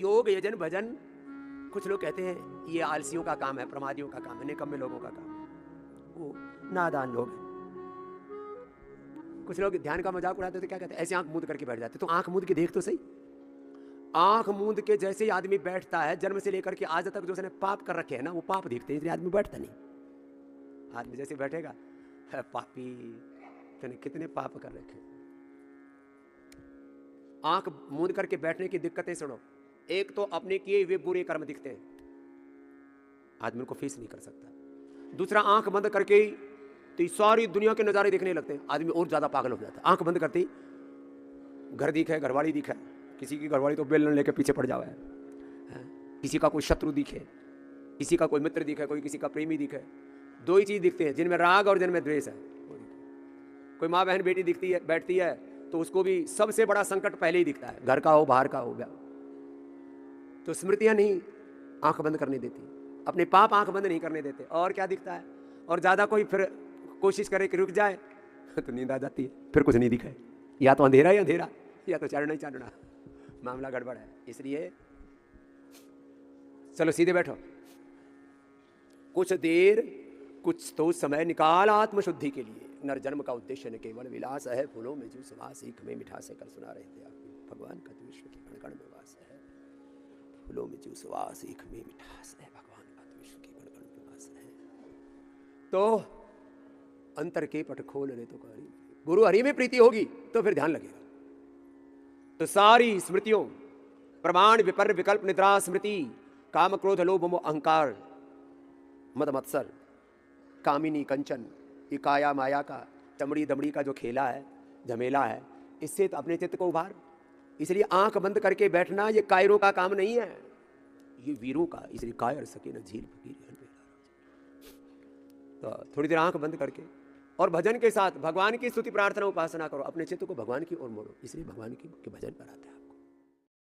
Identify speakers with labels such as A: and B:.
A: योग यजन भजन, कुछ लोग कहते हैं ये आलसियों का काम है, प्रमादियों का काम है, निकम्मे लोगों का काम है, वो नादान लोग हैं। कुछ लोग ध्यान का मजाक उड़ाते तो क्या कहते हैं, ऐसे आंख मूंद करके बैठ जाते। तो आंख मूंद के देख तो सही। आंख मूंद के जैसे ही आदमी बैठता है, जन्म से लेकर के आज तक जो उसने पाप कर रखे हैं ना, वो पाप दिखते हैं, इसलिए आदमी बैठता नहीं। आदमी जैसे बैठेगा, पापी, तूने कितने पाप कर रखे। आंख मूंद करके बैठने की दिक्कतें सुनो। एक तो अपने किए हुए बुरे कर्म दिखते हैं, आदमी उनको फेस नहीं कर सकता। दूसरा, आंख बंद करके ही तो सारी दुनिया के नजारे दिखने लगते हैं, आदमी और ज्यादा पागल हो जाता है। आंख बंद करते ही घर दिखे, घरवाली दिखे, किसी की घरवाली तो बेलन लेके पीछे पड़ जावा है, किसी का कोई शत्रु दिखे, किसी का कोई मित्र दिखे, कोई किसी का प्रेमी दिखे। दो ही चीज दिखते हैं, जिनमें राग और जिनमें द्वेष है। कोई माँ बहन बेटी दिखती है, बैठती है, तो उसको भी सबसे बड़ा संकट पहले ही दिखता है, घर का हो बाहर का हो गया। तो स्मृतियां नहीं आंख बंद करने देती, अपने पाप आंख बंद नहीं करने देते। और क्या दिखता है, और ज्यादा कोई फिर कोशिश करे कि रुक जाए तो नींद आ जाती है, फिर कुछ नहीं दिखाए, या तो अंधेरा ही अंधेरा, या तो चानना ही चानना, मामला गड़बड़ है। इसलिए चलो सीधे बैठो, कुछ देर कुछ तो समय निकाल आत्मशुद्धि के लिए। नरजन्म का उद्देश्य न केवल विलास है, फूलों में जो सुवास, सीख में मिठास है। कल सुना रहे थे आप, भगवान का तो विश्व के कण कण में वास है, फूलों में जो सुवास, सीख में मिठास है, भगवान का तो विश्व के कण कण में वास है। तो अंतर के पट खोल ले तो हरि, गुरु हरि में प्रीति होगी तो फिर ध्यान लगेगा। तो सारी स्मृतियों, प्रमाण विपर्य विकल्प निद्रा स्मृति, काम क्रोध लोभ मोह अहंकार मद मत्सर कामिनी कंचन, ये काया माया का चमड़ी दमड़ी का जो खेला है, झमेला है, इससे तो अपने चित्त को उभार। इसलिए आंख बंद करके बैठना ये कायरों का काम नहीं है, ये वीरों का। इसलिए कायर सके न झील फकीर। तो थोड़ी देर आंख बंद करके और भजन के साथ भगवान की स्तुति प्रार्थना उपासना करो, अपने चित्त को भगवान की ओर मोड़ो। इसलिए भगवान की भजन पर आते हैं।